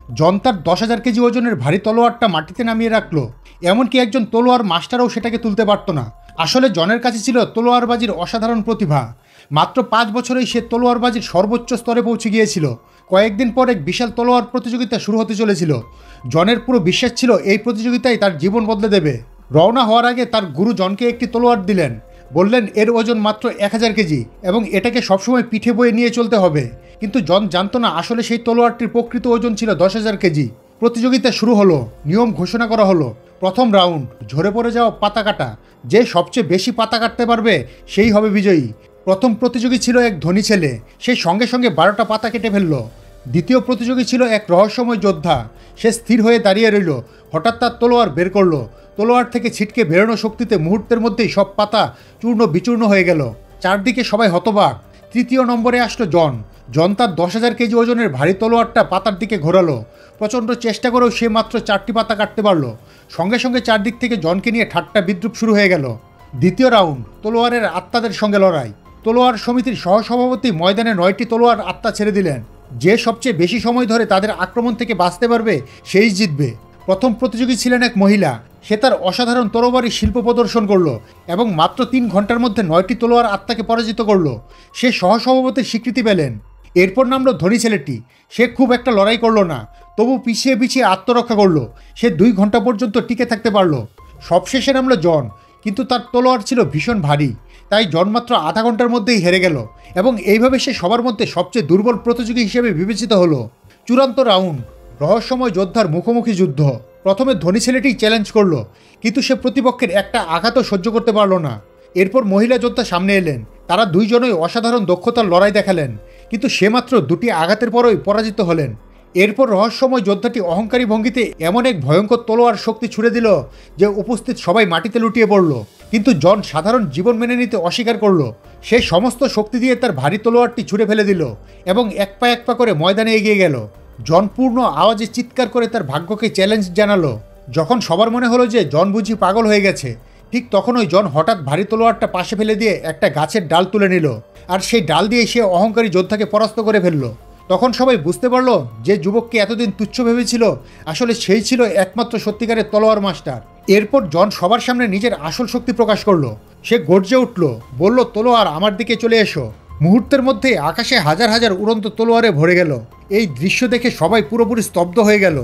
জন তার 10,000 কেজি ওজনের ভারী তলোয়ারটা মাটিতে নামিয়ে রাখলো। এমনকি একজন তলোয়ার মাস্টারও সেটাকে তুলতে পারত না। আসলে জনের কাছে ছিল তলোয়ারবাজির অসাধারণ প্রতিভা। মাত্র 5 বছরেই সে তলোয়ারবাজির সর্বোচ্চ স্তরে পৌঁছে গিয়েছিল। কয়েকদিন পর এক বিশাল তলোয়ার প্রতিযোগিতা শুরু হতে চলেছিল। জনের পুরো বিশ্বাস ছিল এই প্রতিযোগিতায় তার জীবন বদলে দেবে। রওনা হওয়ার আগে তার গুরু জনকে একটি তলোয়ার দিলেন। বললেন এর ওজন মাত্র 1000 কেজি এবং এটাকে সবসময় পিঠে বয়ে নিয়ে চলতে হবে। কিন্তু জন জানতো না আসলে সেই তলোয়ারটির প্রকৃত ওজন ছিল 10,000 কেজি। প্রতিযোগিতা শুরু হলো। নিয়ম ঘোষণা করা হলো। প্রথম রাউন্ড, ঝরে পড়ে যাওয়া পাতা কাটা। যে সবচেয়ে বেশি পাতা কাটতে পারবে সেই হবে বিজয়ী। প্রথম প্রতিযোগী ছিল এক ধনী ছেলে। সে সঙ্গে সঙ্গে 12টা পাতা কেটে ফেলল। দ্বিতীয় প্রতিযোগী ছিল এক রহস্যময় যোদ্ধা। সে স্থির হয়ে দাঁড়িয়ে রইল। হঠাৎ তার তলোয়ার বের করলো। তলোয়ার থেকে ছিটকে বেরোনো শক্তিতে মুহূর্তের মধ্যেই সব পাতা চূর্ণ বিচূর্ণ হয়ে গেল। চারদিকে সবাই হতবাক। তৃতীয় নম্বরে আসলো জন। জন তার 10,000 কেজি ওজনের ভারী তলোয়ারটা পাতার দিকে ঘোরালো। প্রচণ্ড চেষ্টা করেও সে মাত্র 4টি পাতা কাটতে পারলো। সঙ্গে সঙ্গে চারদিক থেকে জনকে নিয়ে ঠাট্টা বিদ্রুপ শুরু হয়ে গেল। দ্বিতীয় রাউন্ড, তলোয়ারের আত্মাদের সঙ্গে লড়াই। তলোয়ার সমিতির সহসভাপতি ময়দানে 9টি তলোয়ার আত্মা ছেড়ে দিলেন। যে সবচেয়ে বেশি সময় ধরে তাদের আক্রমণ থেকে বাঁচতে পারবে সেই জিতবে। প্রথম প্রতিযোগী ছিলেন এক মহিলা। সে তার অসাধারণ তরবারি শিল্প প্রদর্শন করলো এবং মাত্র 3 ঘন্টার মধ্যে 9টি তলোয়ার আত্মাকে পরাজিত করলো। সে সহসভাপতির স্বীকৃতি পেলেন। এরপর নামলো ধনী ছেলেটি। সে খুব একটা লড়াই করলো না, তবু পিছিয়ে পিছিয়ে আত্মরক্ষা করলো। সে 2 ঘন্টা পর্যন্ত টিকে থাকতে পারলো। সবশেষে নামলো জন, কিন্তু তার তলোয়ার ছিল ভীষণ ভারী। তাই জন মাত্র আধা ঘন্টার মধ্যেই হেরে গেল এবং এইভাবে সে সবার মধ্যে সবচেয়ে দুর্বল প্রতিযোগী হিসেবে বিবেচিত হলো। চূড়ান্ত রাউন্ড, রহস্যময় যোদ্ধার মুখোমুখি যুদ্ধ। প্রথমে ধনী ছেলেটি চ্যালেঞ্জ করলো, কিন্তু সে প্রতিপক্ষের একটা আঘাতও সহ্য করতে পারলো না। এরপর মহিলা যোদ্ধা সামনে এলেন। তারা দুইজনই অসাধারণ দক্ষতার লড়াই দেখালেন, কিন্তু সে মাত্র 2টি আঘাতের পরই পরাজিত হলেন। এরপর রহস্যময় যোদ্ধাটি অহংকারী ভঙ্গিতে এমন এক ভয়ঙ্কর তলোয়ার শক্তি ছুড়ে দিল যে উপস্থিত সবাই মাটিতে লুটিয়ে পড়ল। কিন্তু জন সাধারণ জীবন মেনে নিতে অস্বীকার করল। সে সমস্ত শক্তি দিয়ে তার ভারী তলোয়ারটি ছুড়ে ফেলে দিল এবং এক পা করে ময়দানে এগিয়ে গেল। জন পূর্ণ আওয়াজে চিৎকার করে তার ভাগ্যকে চ্যালেঞ্জ জানালো। যখন সবার মনে হলো যে জন বুঝি পাগল হয়ে গেছে, ঠিক তখনই জন হঠাৎ ভারী তলোয়ারটা পাশে ফেলে দিয়ে একটা গাছের ডাল তুলে নিল, আর সেই ডাল দিয়ে সে অহংকারী যোদ্ধাকে পরাস্ত করে ফেলল। তখন সবাই বুঝতে পারল যে যুবককে এতদিন তুচ্ছ ভেবেছিল আসলে সেই ছিল একমাত্র সত্যিকারের তলোয়ার মাস্টার। এরপর জন সবার সামনে নিজের আসল শক্তি প্রকাশ করলো। সে গর্জে উঠল, বলল, তলোয়ার আমার দিকে চলে এসো। মুহূর্তের মধ্যে আকাশে হাজার হাজার উড়ন্ত তলোয়ারে ভরে গেল। এই দৃশ্য দেখে সবাই পুরোপুরি স্তব্ধ হয়ে গেল।